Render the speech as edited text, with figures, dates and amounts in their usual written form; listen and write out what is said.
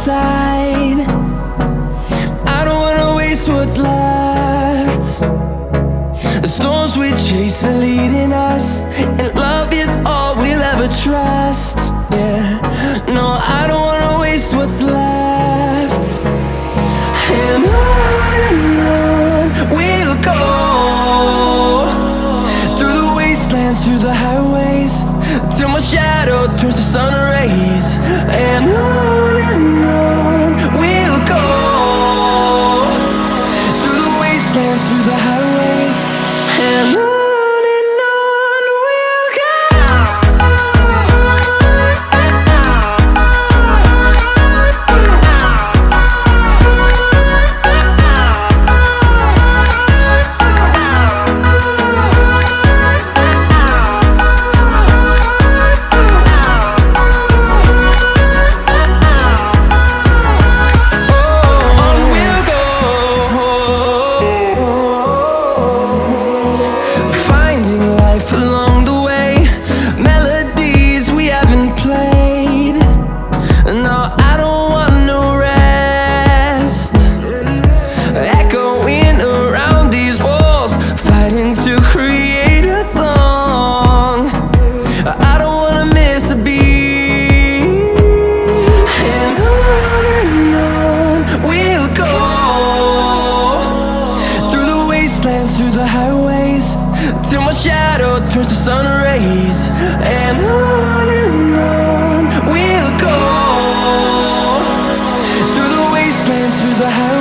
side. I don't wanna waste what's left. The storms we chase are leading us, and love is all we'll ever trust. Yeah, no, I don't wanna waste what's left. And on we'll go, through the wastelands, through the highways, till my shadow turns to sun rays. And on we'll go, through the wastelands, through the highways, and on we'll go. Through the highways, till my shadow turns to sun rays. And on we'll go, through the wastelands, through the highways.